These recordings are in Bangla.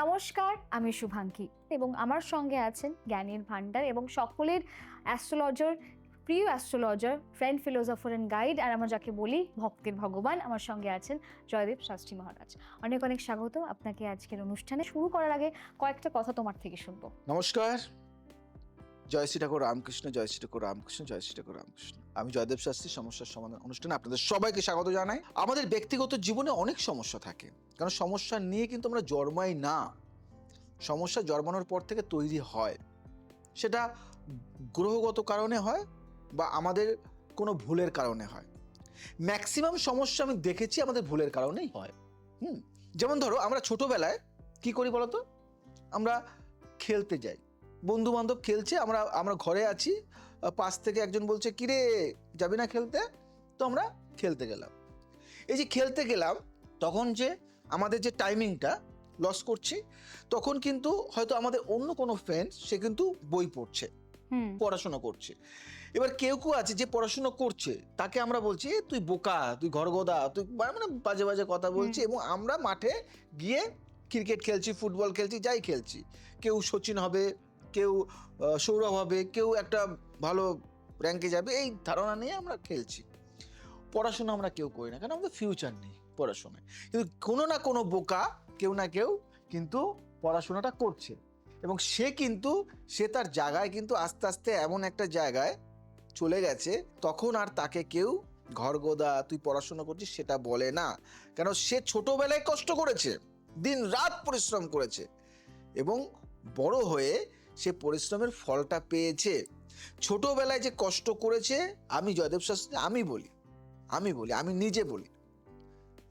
নমস্কার, আমি শুভাঙ্কি এবং আমার সঙ্গে আছেন জ্ঞানীর ভান্ডার এবং সকলের অ্যাস্ট্রোলজার, প্রিয় astrologer, friend, philosopher and guide, আর আমরা যাকে বলি ভক্তের ভগবান। আমার সঙ্গে আছেন জয়দেব শাস্ত্রী মহারাজ। অনেক অনেক স্বাগত আপনাকে আজকের অনুষ্ঠানে। শুরু করার আগে কয়েকটা কথা তোমার থেকে শুনবো। নমস্কার, জয় শ্রী ঠাকুর রামকৃষ্ণ, জয় শ্রী ঠাকুর রামকৃষ্ণ, জয় শ্রী ঠাকুর রামকৃষ্ণ। আমি জয়দেব শাস্ত্রী, সমস্যার সমাধান অনুষ্ঠানে আপনাদের সবাইকে স্বাগত জানাই। আমাদের ব্যক্তিগত জীবনে অনেক সমস্যা থাকে, কারণ সমস্যা নিয়ে কিন্তু আমরা জন্মাই না, সমস্যা জন্মানোর পর থেকে তৈরি হয়। সেটা গ্রহগত কারণে হয় বা আমাদের কোনো ভুলের কারণে হয়। ম্যাক্সিমাম সমস্যা আমি দেখেছি আমাদের ভুলের কারণেই হয়। যেমন ধরো, আমরা ছোটবেলায় কি করি বলতো, আমরা খেলতে যাই, বন্ধু বান্ধব খেলছে, আমরা ঘরে আছি, পাশ থেকে একজন বলছে কিরে যাবি না খেলতে, তো আমরা খেলতে গেলাম। এই যে খেলতে গেলাম, তখন যে আমাদের যে টাইমিংটা লস করছি, তখন কিন্তু হয়তো আমাদের অন্য কোনো ফ্রেন্ড সে কিন্তু বই পড়ছে, পড়াশোনা করছে। এবার কেউ কেউ আছে যে পড়াশোনা করছে, তাকে আমরা বলছি তুই বোকা, তুই ঘরগোদা, তুই মানে বাজে বাজে কথা বলছি, এবং আমরা মাঠে গিয়ে ক্রিকেট খেলছি, ফুটবল খেলছি, যাই খেলছি। কেউ সচিন হবে, কেউ সৌরভ হবে, কেউ একটা ভালো র্যাঙ্কে যাবে, এই ধারণা নিয়ে আমরা খেলছি। পড়াশোনা আমরা কেউ করি না, কারণ আমাদের ফিউচার নেই পড়াশোনায়। কিন্তু কোনো না কোনো বোকা, কেউ না কেউ কিন্তু পড়াশোনাটা করছে, এবং সে তার জায়গায় কিন্তু আস্তে আস্তে এমন একটা জায়গায় চলে গেছে, তখন আর তাকে কেউ ঘরগোদা তুই পড়াশোনা করছিস সেটা বলে না। কেন, সে ছোটবেলায় কষ্ট করেছে, দিন রাত পরিশ্রম করেছে, এবং বড় হয়ে সে পরিশ্রমের ফলটা পেয়েছে। ছোটবেলায় যে কষ্ট করেছে, আমি জয়দেব শাস্ত্রী আমি নিজে বলি,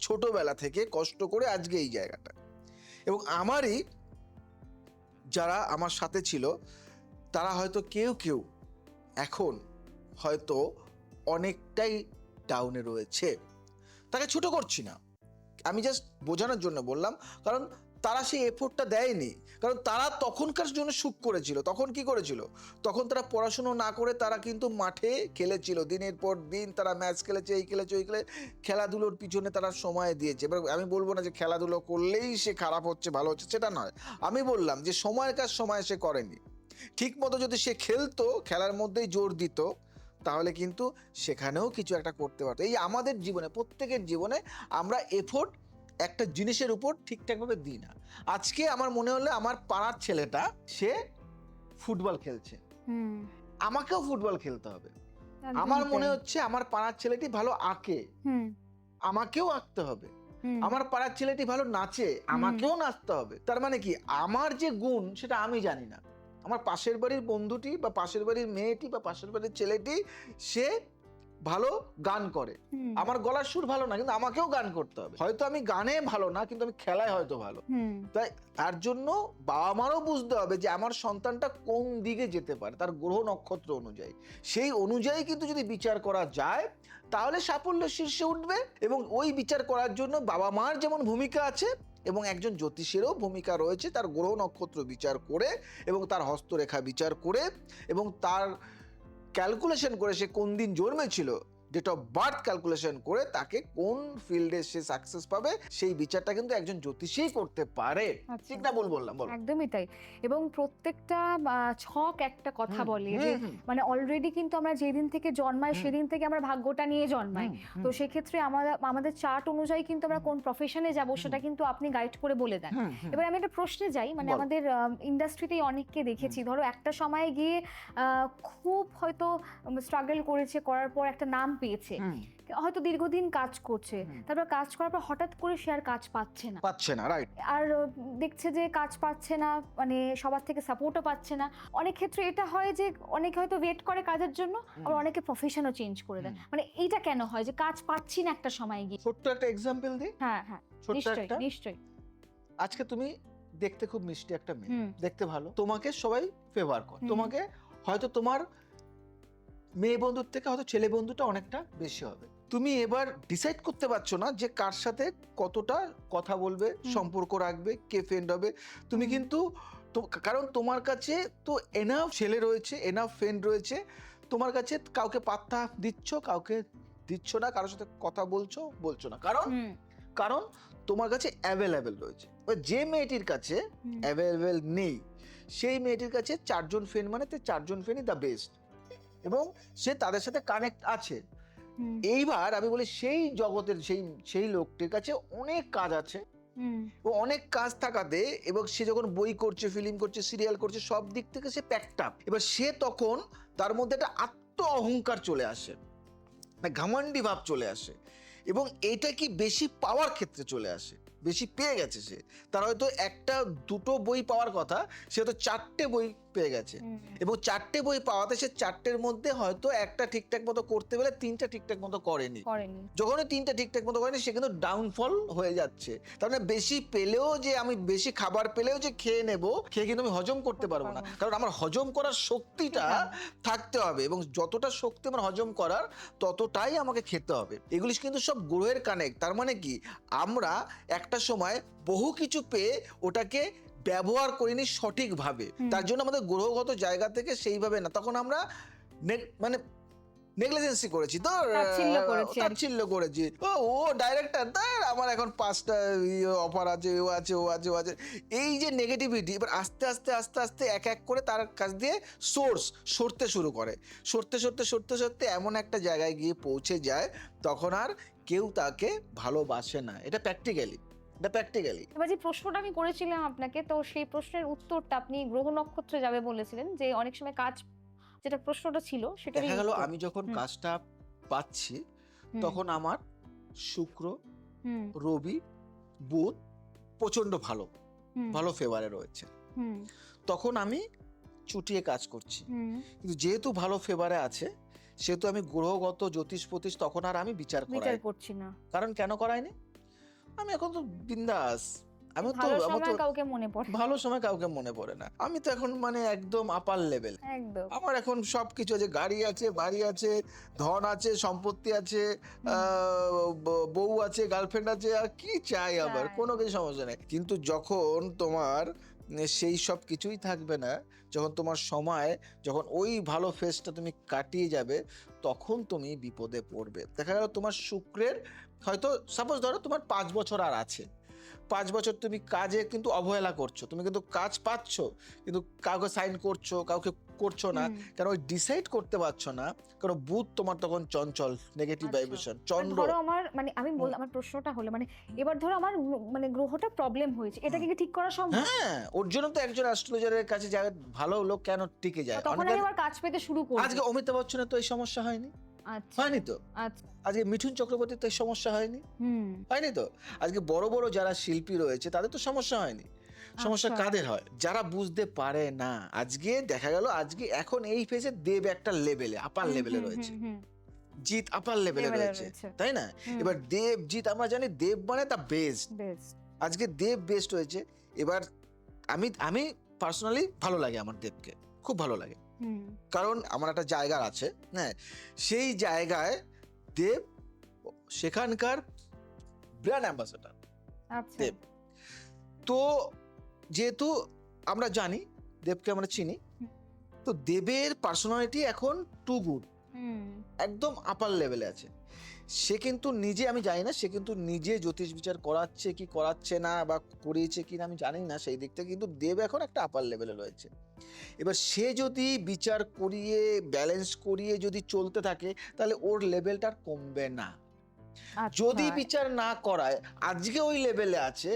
ছোটবেলা থেকে কষ্ট করে আজকে এই জায়গাটা। এবং আমারই যারা আমার সাথে ছিল, তারা হয়তো কেউ এখন হয়তো অনেকটাই ডাউনে রয়েছে। তাকে ছোট করছি না, আমি জাস্ট বোঝানোর জন্য বললাম, কারণ তারা সেই এফোর্টটা দেয়নি। কারণ তারা তখনকার জন্য সুখ করেছিল। তখন কি করেছিল? তখন তারা পড়াশুনো না করে তারা কিন্তু মাঠে খেলেছিল, দিনের পর দিন তারা ম্যাচ খেলেছে, এই খেলেছে, ওই খেলাধুলোর পিছনে তারা সময় দিয়েছে। এবার আমি বলবো না যে খেলাধুলো করলেই সে খারাপ হচ্ছে, ভালো হচ্ছে, সেটা নয়। আমি বললাম যে সময়ের কাজ সময় সে করেনি। ঠিক মতো যদি সে খেলতো, খেলার মধ্যেই জোর দিত, তাহলে কিন্তু সেখানেও কিছু একটা করতে পারতো। এই আমাদের জীবনে, প্রত্যেকের জীবনে আমরা এফোর্ট একটা জিনিসের উপর ঠিকঠাকভাবে দিই না। আজকে আমার মনে হলো আমার পাড়ার ছেলেটা সে ফুটবল খেলছে, আমাকেও ফুটবল খেলতে হবে। আমার মনে হচ্ছে আমার পাড়ার ছেলেটি ভালো আঁকে, আমাকেও আঁকতে হবে। আমার পাড়ার ছেলেটি ভালো নাচে, আমাকেও নাচতে হবে। তার মানে কি, আমার যে গুণ সেটা আমি জানি না, আমার পাশের বাড়ির বন্ধুটি বা পাশের বাড়ির মেয়েটি বা পাশের বাড়ির ছেলেটি সে ভালো গান করে, আমার গলার সুর ভালো না, কিন্তু আমাকেও গান করতে হবে। হয়তো আমি গানে ভালো না, কিন্তু আমি খেলায় হয়তো ভালো। তাই তার জন্য বাবা মারও বুঝতে হবে যে আমার সন্তানটা কোন দিকে যেতে পারে, তার গ্রহ নক্ষত্র অনুযায়ী, সেই অনুযায়ী কিন্তু যদি বিচার করা যায়, তাহলে সাফল্যের শীর্ষে উঠবে। এবং ওই বিচার করার জন্য বাবা মার যেমন ভূমিকা আছে, এবং একজন জ্যোতিষেরও ভূমিকা রয়েছে, তার গ্রহ নক্ষত্র বিচার করে এবং তার হস্তরেখা বিচার করে এবং তার ক্যালকুলেশন করে সে কোন দিন জন্মেছিল, ডেট অফ বার্থ ক্যালকুলেশন করে তাকে কোন ফিল্ডে সে সাকসেস পাবে, সেই বিচারটা কিন্তু একজন জ্যোতিষীই করতে পারে। ঠিক না ভুল বললাম? বল। একদমই তাই। এবং প্রত্যেকটা ছক একটা কথা বলে যে মানে অলরেডি কিন্তু আমরা যেদিন থেকে জন্মাই সেদিন থেকে আমরা ভাগ্যটা নিয়ে জন্মাই। তো সেক্ষেত্রে আমাদের চার্ট অনুযায়ী কিন্তু আমরা কোন প্রফেশনে যাব সেটা কিন্তু আপনি গাইড করে বলে দেন। এবার আমি একটা প্রশ্নে যাই, মানে আমাদের ইন্ডাস্ট্রিতেই অনেককে দেখেছি, ধরো একটা সময়ে গিয়ে খুব হয়তো স্ট্রাগল করেছে, করার পর একটা নাম পেয়েছে, হয়তো দীর্ঘদিন কাজ করছে, তারপর কাজ করার পর হঠাৎ করে সে আর কাজ পাচ্ছে না, রাইট? আর দেখছে যে কাজ পাচ্ছে না, মানে সবার থেকে সাপোর্টও পাচ্ছে না। অনেক ক্ষেত্রে এটা হয় যে অনেকে হয়তো ওয়েট করে কাজের জন্য, আর অনেকে প্রফেশনও চেঞ্জ করে দেন। মানে এইটা কেন হয় যে কাজ পাচ্ছি না একটা সময় গিয়ে? ছোট্ট একটা এক্সাম্পল দিই। হ্যাঁ, নিশ্চয়ই। আজকে তুমি দেখতে খুব মিষ্টি একটা মেয়ে, দেখতে ভালো, তোমাকে সবাই ফেভার করে, তোমাকে হয়তো তোমার মেয়ে বন্ধুর থেকে হয়তো ছেলে বন্ধুটা অনেকটা বেশি হবে। তুমি এবার ডিসাইড করতে পারছো না যে কার সাথে কতটা কথা বলবে, সম্পর্ক রাখবে, কে ফ্রেন্ড হবে। তুমি কিন্তু কারণ তোমার কাছে তো এনাফ ছেলে রয়েছে, এনাফ ফ্রেন্ড রয়েছে, তোমার কাছে কাউকে পাত্তা দিচ্ছ, কাউকে দিচ্ছ না, কারোর সাথে কথা বলছো না, কারণ কারণ তোমার কাছে অ্যাভেলেবেল রয়েছে। এবার যে মেয়েটির কাছে অ্যাভেলেবেল নেই সেই মেয়েটির কাছে 4 জন ফ্রেন্ড মানে 4 জন ফ্রেন্ডই দ্য বেস্ট, এবং সে তাদের সাথে কানেক্ট আছে। এইবার আমি বলি সেই জগতের সেই লোকটির কাছে অনেক কাজ আছে, ও অনেক কাজ থাকাতে, এবং সে যখন বই করছে, ফিল্ম করছে, সিরিয়াল করছে, সব দিক থেকে সে প্যাকড আপ। এবার সে তখন তার মধ্যে একটা আত্ম অহংকার চলে আসে, ঘামান্ডি ভাব চলে আসে, এবং এটা কি বেশি পাওয়ার ক্ষেত্রে চলে আসে। বেশি পেয়ে গেছে সে, তার হয়তো 1-2 বই পাওয়ার কথা, সে হয়তো 4টে বই পেয়ে গেছে, এবং 4টে বই পাওয়াতে সে 4টের মধ্যে হয়তো একটা ঠিকঠাক মতো করতে বলে 3টা ঠিকঠাক মতো করেনি। যখনই 3টা ঠিকঠাক মতো করেনি সে কিন্তু ডাউনফল হয়ে যাচ্ছে। তার মানে বেশি পেলেও, যে আমি বেশি খাবার পেলেও যে খেয়ে নেব, খেয়ে কিন্তু আমি হজম করতে পারবো না, কারণ আমার হজম করার শক্তিটা থাকতে হবে, এবং যতটা শক্তি আমার হজম করার ততটাই আমাকে খেতে হবে। এগুলি কিন্তু সব গ্রহের কানেক্ট। তার মানে কি, আমরা একটা সময় বহু কিছু পেয়ে ওটাকে ব্যবহার করিনি সঠিকভাবে, তার জন্য আমাদের গ্রহগত জায়গা থেকে সেইভাবে না, তখন আমরা মানে নেগলিজেন্সি করেছি, তো তাচ্ছিল্য করেছি। ও ডাইরেক্টর, তার আমার এখন 5টা অফার আছে, ও আছে, ও আছে, ও আছে, এই যে নেগেটিভিটি। এবার আস্তে আস্তে আস্তে আস্তে এক এক করে তার কাছ দিয়ে সরতে শুরু করে, সরতে এমন একটা জায়গায় গিয়ে পৌঁছে যায় তখন আর কেউ তাকে ভালোবাসে না। এটা প্র্যাকটিক্যালি। এবার যে প্রশ্নটা আমি করেছিলাম আপনাকে, তো সেই প্রশ্নের উত্তরটা আপনি গ্রহ নক্ষত্রে যাবে বলেছিলেন, যে অনেক সময় কাজ, যেটা প্রশ্নটা ছিল সেটা দেখা গেল আমি যখন কাজটা পাচ্ছি তখন আমার শুক্র, রবি, বুধ প্রচন্ড ভালো ফেভারে রয়েছে, তখন আমি চুটিয়ে কাজ করছি। কিন্তু যেহেতু ভালো ফেভারে আছে সেহেতু আমি গ্রহগত জ্যোতিষ তখন আর আমি বিচার করছি না। কারণ কেন করাইনি, আমি এখন তো বিন্দাস। আমি তো ভালো সময় কাউকে মনে পড়ে না। আমি তো এখন মানে একদম আপার লেভেল। আমার এখন সবকিছু আছে, গাড়ি আছে, বাড়ি আছে, ধন আছে, সম্পত্তি আছে, বউ আছে, গার্লফ্রেন্ড আছে, আর কি চাই আবার, কোনো কিছু সমস্যা নেই। কিন্তু যখন তোমার সেই সব কিছুই থাকবে না, যখন তোমার সময়, যখন ওই ভালো ফেজটা তুমি কাটিয়ে যাবে, তখন তুমি বিপদে পড়বে। দেখা গেল তোমার শুক্রের হয়তো, সাপোজ ধরো তোমার 5 বছর আর আছে, 5 বছর তুমি কাজে কিন্তু অবহেলা করছো, তুমি কিন্তু কাজ পাচ্ছ কিন্তু কাউকে সাইন করছো, কাউকে করছো না, কারণ ওই ডিসাইড করতে পারছো না, কারণ বুধ তোমার তখন চঞ্চল, নেগেটিভ ভাইব্রেশন, চন্দ্র। ধরো আমার মানে আমি আমার প্রশ্নটা হলো, মানে এবার ধরো আমার মানে গ্রহটা প্রবলেম হয়েছে, এটাকে কি ঠিক করা সম্ভব? হ্যাঁ, ওর জন্য তো একজন অ্যাস্ট্রোলজারের কাছে যায়, ভালো লোক কেন টিকে যায়। তখন আমি আবার কাজ পেতে শুরু করব। আজকে অমিতাভ বচ্চনের তো এই সমস্যা হয়নি, হয়নি তো? আজকে মিঠুন চক্রবর্তীর তো এই সমস্যা হয়নি, হয়নি তো? আজকে বড় বড় যারা শিল্পী রয়েছে তাদের তো সমস্যা হয়নি। সমস্যা কাদের হয়? যারা বুঝতে পারে না। আজকে দেখা গেল, আজকে এখন এই ফেজে দেব একটা লেভেলে, আপার লেভেলে রয়েছে, জিৎ আপার লেভেলে রয়েছে, তাই না? এবার দেব, জিৎ, আমরা জানি দেব মানে দ্য বেস্ট। আজকে দেব বেস্ট হয়েছে। এবার আমি পার্সোনালি ভালো লাগে, আমার দেবকে খুব ভালো লাগে, কারণ আমার একটা জায়গা আছে, হ্যাঁ, সেই জায়গায় দেব সেখানকার ব্র্যান্ড অ্যাম্বাসেডর দেব। তো যেহেতু আমরা জানি, দেবকে আমরা চিনি, তো দেবের পার্সোনালিটি এখন টু গুড, একদম আপার লেভেলে আছে। সে কিন্তু নিজে, আমি জানি না সে কিন্তু নিজে জ্যোতিষ বিচার করাচ্ছে কি করাচ্ছে না, বা করিয়েছে কি না আমি জানি না সেই দিকটা, কিন্তু দেব এখন একটা আপার লেভেলে রয়েছে। এবার সে যদি বিচার করিয়ে, ব্যালেন্স করিয়ে যদি চলতে থাকে, তাহলে ওর লেভেলটা কমবে না। যদি বিচার না করায়, আজকে ওই লেভেলে আছে,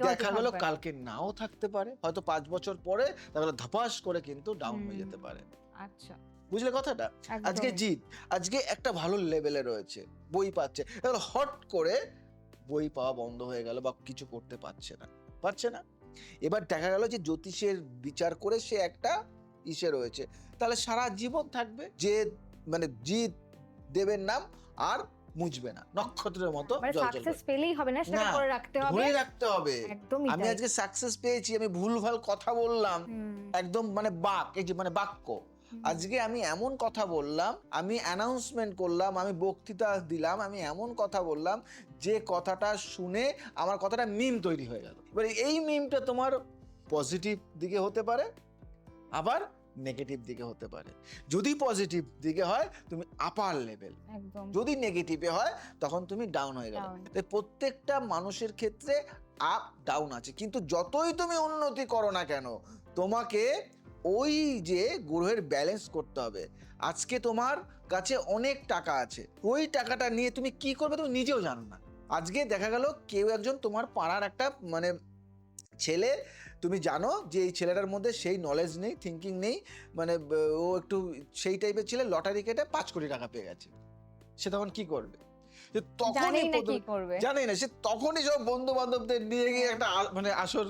দেখা গেল কালকে নাও থাকতে পারে, হয়তো 5 বছর পরে তাহলে ধপাস করে কিন্তু ডাউন হয়ে যেতে পারে। আচ্ছা, বুঝলে কথাটা? আজকে জিৎ আজকে একটা ভালো লেভেলে রয়েছে, বই পাচ্ছে, হট করে বই পাওয়া বন্ধ হয়ে গেল, বা কিছু করতে পারছে না। এবার দেখা গেল যে জ্যোতিষের বিচার করে সে একটা ইসে রয়েছে, তাহলে সারা জীবন থাকবে যে মানে জিৎ দেবের নাম আর মুছবে না, নক্ষত্রের মতো সাকসেস পেলেই হবে না, সেটা করে রাখতে হবে, ধরে রাখতে হবে। আমি আজকে সাকসেস পেয়েছি, আমি ভুলভাল কথা বললাম, একদম মানে বাক্য, আজকে আমি এমন কথা বললাম, আমি অ্যানাউন্সমেন্ট করলাম, আমি বক্তৃতা দিলাম, আমি এমন কথা বললাম যে কথাটা শুনে আমার কথাটা মিম তৈরি হয়ে গেল। এবার এই মিমটা তোমার পজিটিভ দিকে হতে পারে, আবার নেগেটিভ দিকে হতে পারে। যদি পজিটিভ দিকে হয় তুমি আপার লেভেল, একদম যদি নেগেটিভে হয় তখন তুমি ডাউন হয়ে গেলে। Down. তাই প্রত্যেকটা মানুষের ক্ষেত্রে আপ ডাউন আছে, কিন্তু যতই তুমি উন্নতি করো না কেন তোমাকে ওই যে গ্রহের ব্যালেন্স করতে হবে। আজকে তোমার কাছে অনেক টাকা আছে, ওই টাকাটা নিয়ে তুমি কি করবে তুমি নিজেও জানো না। আজকে দেখা গেল কেউ একজন তোমার পাড়ার একটা মানে ছেলে, তুমি জানো যে এই ছেলেটার মধ্যে সেই নলেজ নেই, থিঙ্কিং নেই, মানে ও একটু সেই টাইপের ছেলে, লটারি কেটে 5 কোটি টাকা পেয়ে গেছে, সে তখন কি করবে? যে জানেই না কি করবে। জানেই না, সে তখনই সব বন্ধু বান্ধবদের নিয়ে গিয়ে একটা মানে আসর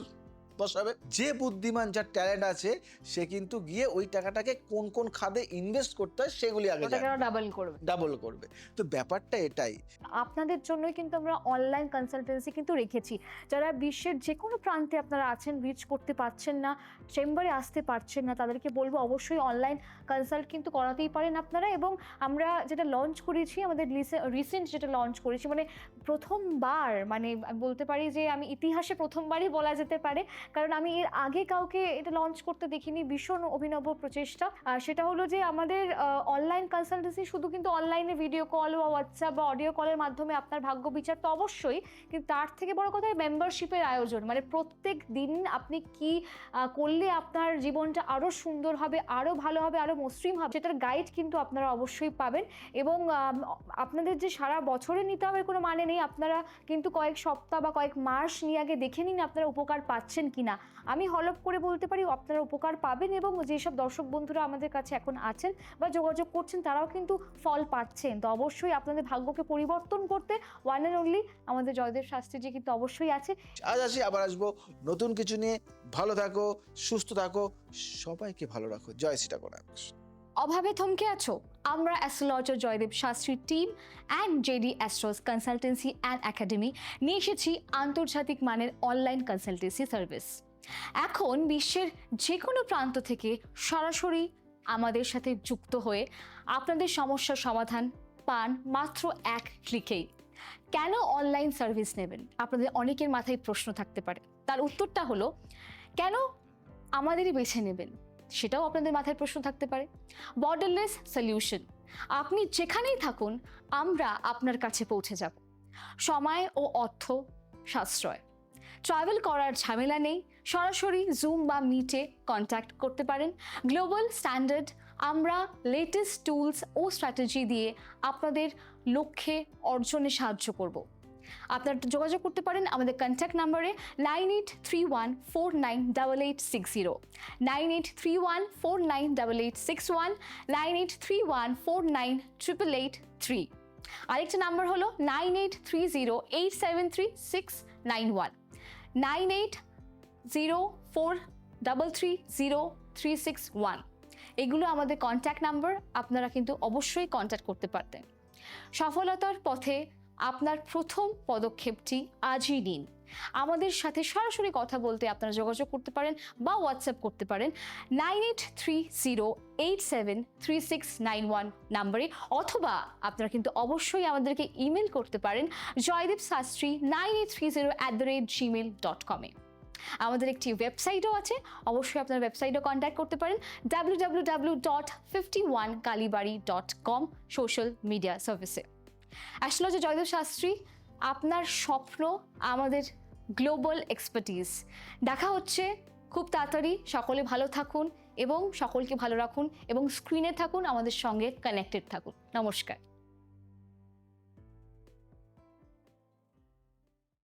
বসাবে। যে বুদ্ধিমান, যার ট্যালেন্ট আছে, সে কিন্তু গিয়ে ওই টাকাটাকে কোন কোন খাতে ইনভেস্ট করতে হয় সেগুলি আগে ওটাকে ডাবল করবে। ডাবল করবে। তো ব্যাপারটা এটাই। আপনাদের জন্যই কিন্তু আমরা অনলাইন কনসালটেন্সি কিন্তু রেখেছি। যারা বিশ্বের যে কোনো প্রান্তে আপনারা আছেন, রিচ করতে পারছেন না, চেম্বারে আসতে পারছেন না, তাদেরকে বলবো অবশ্যই অনলাইন কনসাল্ট কিন্তু করাতেই পারেন আপনারা। এবং আমরা যেটা লঞ্চ করেছি, আমাদের রিসেন্ট যেটা লঞ্চ করেছি, মানে প্রথমবার, মানে বলতে পারি যে আমি ইতিহাসে প্রথমবারই বলা যেতে পারে, কারণ আমি এর আগে কাউকে এটা লঞ্চ করতে দেখিনি। ভীষণ অভিনব প্রচেষ্টা। আর সেটা হলো যে আমাদের অনলাইন কনসালটেন্সি শুধু কিন্তু অনলাইনে ভিডিও কল বা হোয়াটসঅ্যাপ বা অডিও কলের মাধ্যমে আপনার ভাগ্য বিচার তো অবশ্যই, কিন্তু তার থেকে বড় কথা মেম্বারশিপের আয়োজন। মানে প্রত্যেক দিন আপনি কি করলে আপনার জীবনটা আরও সুন্দর হবে, আরও ভালো হবে, আরও মসৃণ হবে, সেটার গাইড কিন্তু আপনারা অবশ্যই পাবেন। এবং আপনাদের যে সারা বছরে নিতে হবে কোনো মানে নেই, আপনারা কিন্তু কয়েক সপ্তাহ বা কয়েক মাস নিয়ে আগে দেখে নিন আপনারা উপকার পাচ্ছেন কিনা। আমি হলফ করে বলতে পারি আপনারা উপকার পাবেন, এবং যেসব দর্শক বন্ধুরা আমাদের কাছে এখন আছেন বা যোগাযোগ করছেন তারাও কিন্তু ফল পাচ্ছেন। তো অবশ্যই আপনাদের ভাগ্যকে পরিবর্তন করতে ওয়ান অ্যান্ড অনলি আমাদের জয়দেব শাস্ত্রীজি কিন্তু অবশ্যই আছে। আজ আসি, আবার আসবো নতুন কিছু নিয়ে। ভালো থাকো, সুস্থ থাকো, সবাইকে ভালো রাখো। জয় শ্রীঠাকুর। অভাবে থমকে আছো? আমরা astrologer Joydev Shastri team and JD astros consultancy and academy নিয়ে এসেছি আন্তর্জাতিক মানের অনলাইন কনসালটেন্সি সার্ভিস। এখন বিশ্বের যে কোনো প্রান্ত থেকে সরাসরি আমাদের সাথে যুক্ত হয়ে আপনাদের সমস্যার সমাধান পান মাত্র এক ক্লিকেই। কেন অনলাইন সার্ভিস নেবেন? আপনাদের অনেকের মাথায় প্রশ্ন থাকতে পারে। তার উত্তরটা হলো, কেন আমাদেরই বেছে নেবেন? সেটাও আপনাদের মাথায় প্রশ্ন থাকতে পারে। বর্ডারলেস সলিউশন, আপনি যেখানেই থাকুন আমরা আপনার কাছে পৌঁছে যাব। সময় ও অর্থ সাশ্রয়, ট্রাভেল করার ঝামেলা নেই, সরাসরি জুম বা মিটে কন্ট্যাক্ট করতে পারেন। গ্লোবাল স্ট্যান্ডার্ড, আমরা লেটেস্ট টুলস ও স্ট্র্যাটেজি দিয়ে আপনাদের লক্ষ্যে অর্জনে সাহায্য করব। আপনারা যোগাযোগ করতে পারেন আমাদের কন্ট্যাক্ট নাম্বারে 9831498860, 9831498861, 9831498883। আরেকটা নাম্বার হলো 9830873691, 9804330361। এগুলো আমাদের কন্ট্যাক্ট নাম্বার, আপনারা কিন্তু অবশ্যই কন্ট্যাক্ট করতে পারতেন। সফলতার পথে আপনার প্রথম পদক্ষেপটি আজই নিন। আমাদের সাথে সরাসরি কথা বলতে আপনারা যোগাযোগ করতে পারেন বা হোয়াটসঅ্যাপ করতে পারেন 9830873691 নাম্বারে, অথবা আপনারা কিন্তু অবশ্যই আমাদেরকে ইমেল করতে পারেন joydebsastry9830@gmail.com-এ। আমাদের একটি ওয়েবসাইটও আছে, অবশ্যই আপনার ওয়েবসাইটও কন্ট্যাক্ট করতে পারেন www.51kalibari.com সোশ্যাল মিডিয়া সার্ভিসে। অ্যাস্ট্রোলজার জয়দেব শাস্ত্রী, আপনার স্বপ্ন আমাদের গ্লোবাল এক্সপার্টিজ। দেখা হচ্ছে খুব তাড়াতাড়ি। সকলে ভালো থাকুন এবং সকলকে ভালো রাখুন এবং স্ক্রিনে থাকুন, আমাদের সঙ্গে কানেক্টেড থাকুন। নমস্কার।